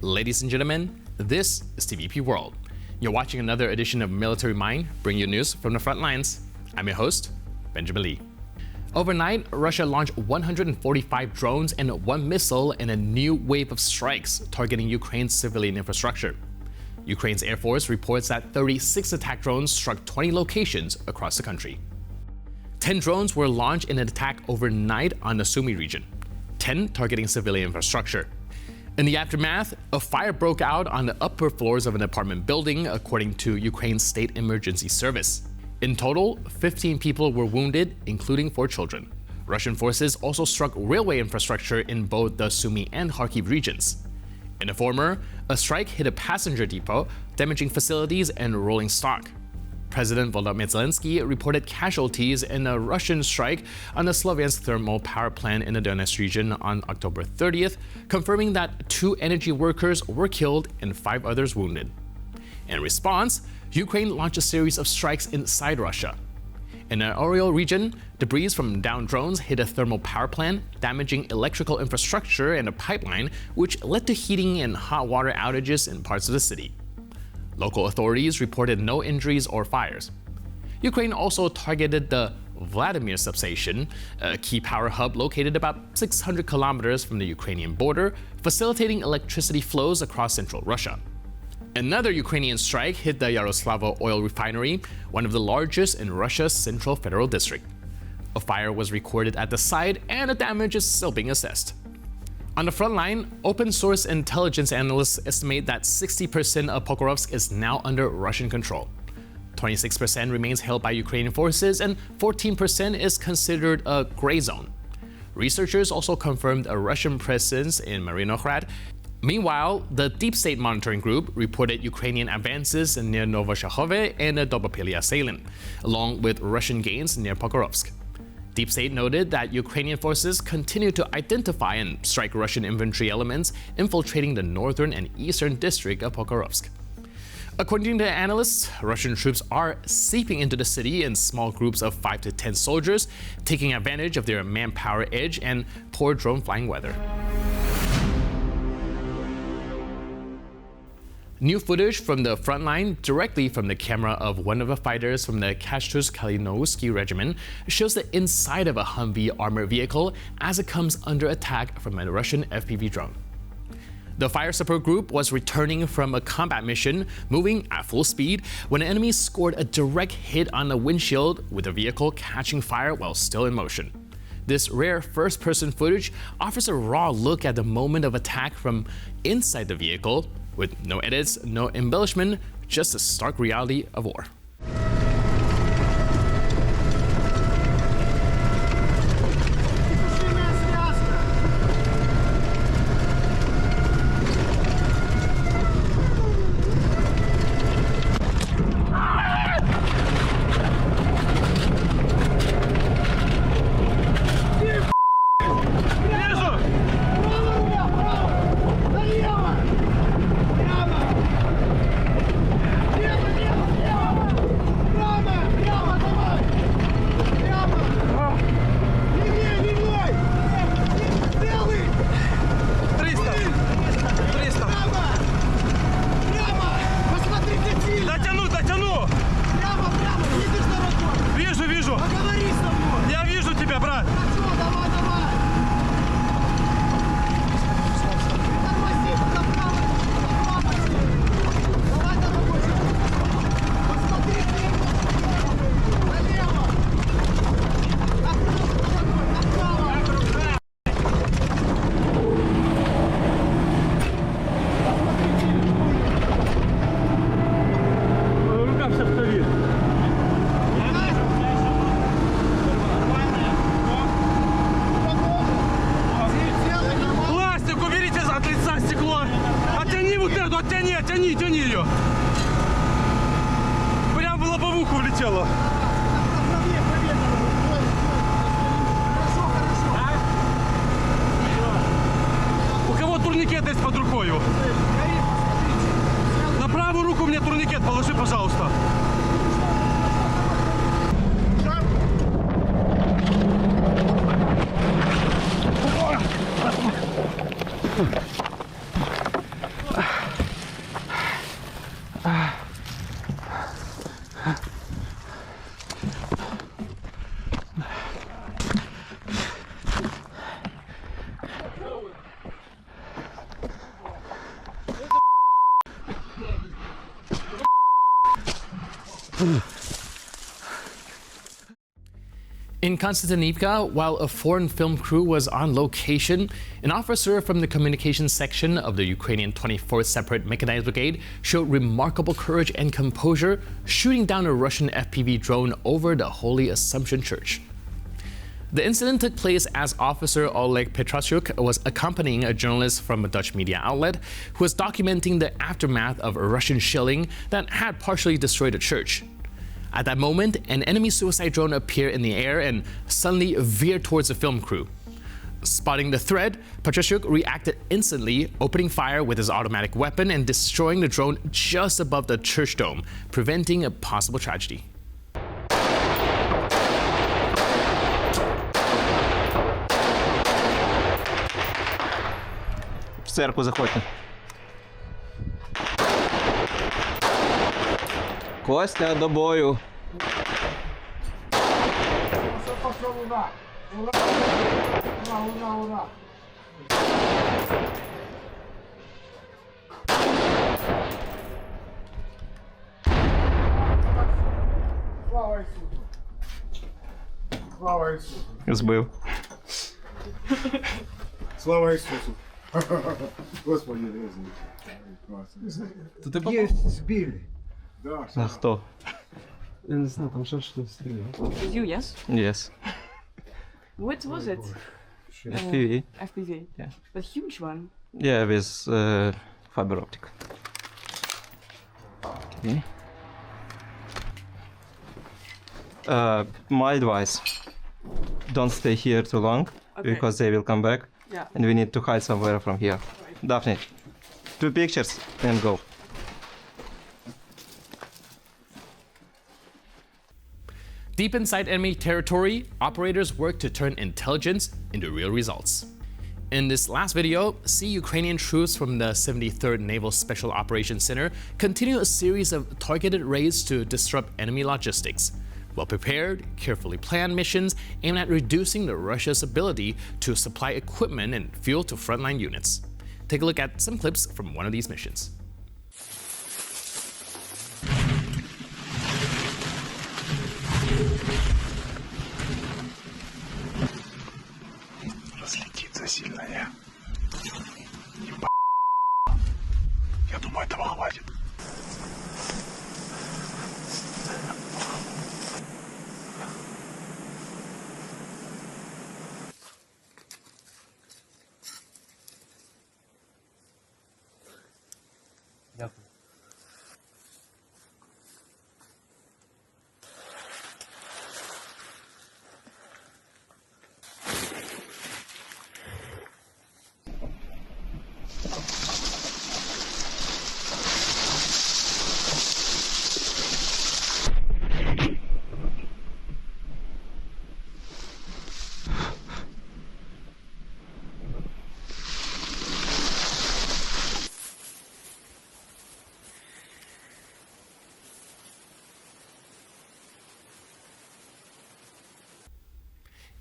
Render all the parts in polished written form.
Ladies and gentlemen, this is TVP World. You're watching another edition of Military Mind, bringing you news from the front lines. I'm your host, Benjamin Lee. Overnight, Russia launched 145 drones and one missile in a new wave of strikes targeting Ukraine's civilian infrastructure. Ukraine's Air Force reports that 36 attack drones struck 20 locations across the country. 10 drones were launched in an attack overnight on the Sumy region, 10 targeting civilian infrastructure. In the aftermath, a fire broke out on the upper floors of an apartment building, according to Ukraine's State Emergency Service. In total, 15 people were wounded, including 4 children. Russian forces also struck railway infrastructure in both the Sumy and Kharkiv regions. In the former, a strike hit a passenger depot, damaging facilities and rolling stock. President Volodymyr Zelensky reported casualties in a Russian strike on the Sloviansk thermal power plant in the Donetsk region on October 30th, confirming that 2 energy workers were killed and 5 others wounded. In response, Ukraine launched a series of strikes inside Russia. In the Oriol region, debris from downed drones hit a thermal power plant, damaging electrical infrastructure and a pipeline, which led to heating and hot water outages in parts of the city. Local authorities reported no injuries or fires. Ukraine also targeted the Vladimir substation, a key power hub located about 600 kilometers from the Ukrainian border, facilitating electricity flows across central Russia. Another Ukrainian strike hit the Yaroslavo oil refinery, one of the largest in Russia's Central Federal District. A fire was recorded at the site, and the damage is still being assessed. On the front line, open-source intelligence analysts estimate that 60% of Pokrovsk is now under Russian control. 26% remains held by Ukrainian forces, and 14% is considered a gray zone. Researchers also confirmed a Russian presence in Marinograd. Meanwhile, the Deep State Monitoring Group reported Ukrainian advances near Novoshakhove and the Dobopilya salient, along with Russian gains near Pokrovsk. Deep State noted that Ukrainian forces continue to identify and strike Russian infantry elements infiltrating the northern and eastern district of Pokrovsk. According to the analysts, Russian troops are seeping into the city in small groups of 5 to 10 soldiers, taking advantage of their manpower edge and poor drone flying weather. New footage from the front line, directly from the camera of one of the fighters from the Kashtus-Kalinowski regiment, shows the inside of a Humvee armored vehicle as it comes under attack from a Russian FPV drone. The fire support group was returning from a combat mission, moving at full speed, when the enemy scored a direct hit on the windshield, with the vehicle catching fire while still in motion. This rare first-person footage offers a raw look at the moment of attack from inside the vehicle, with no edits, no embellishment, just the stark reality of war. Тяни ее. Прям в лобовуху влетело. У кого турникет есть под рукой? На правую руку мне турникет положи, пожалуйста. In Konstantinivka, while a foreign film crew was on location, an officer from the communications section of the Ukrainian 24th Separate Mechanized Brigade showed remarkable courage and composure, shooting down a Russian FPV drone over the Holy Assumption Church. The incident took place as Officer Oleg Petrashuk was accompanying a journalist from a Dutch media outlet who was documenting the aftermath of a Russian shelling that had partially destroyed a church. At that moment, an enemy suicide drone appeared in the air and suddenly veered towards the film crew. Spotting the threat, Petrashuk reacted instantly, opening fire with his automatic weapon and destroying the drone just above the church dome, preventing a possible tragedy. В церкву заходьте. Костя, до бою. Слава Ісусу! Слава Ісусу! Збив. Слава Ісусу! Господи, резаний. Є збили. Да, На 100. Я не знаю, там ще щось стріляє. You, yes? Yes. What was it? FPV. FPV. Yeah. A huge one. Yeah, with fiber optic. Okay. My advice, don't stay here too long, Okay. because they will come back, Yeah. and we need to hide somewhere from here. Daphne, 2 pictures and go. Deep inside enemy territory, operators work to turn intelligence into real results. In this last video, see Ukrainian troops from the 73rd Naval Special Operations Center continue a series of targeted raids to disrupt enemy logistics. Well-prepared, carefully planned missions aimed at reducing Russia's ability to supply equipment and fuel to frontline units. Take a look at some clips from one of these missions. Разлетится сильная. Я думаю, этого хватит.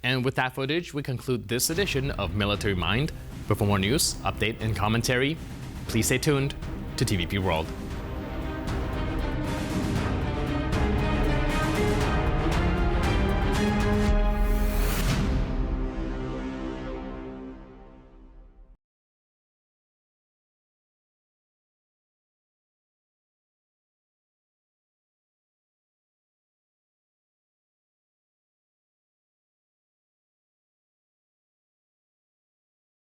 And with that footage, we conclude this edition of Military Mind. But for more news, update, and commentary, please stay tuned to TVP World.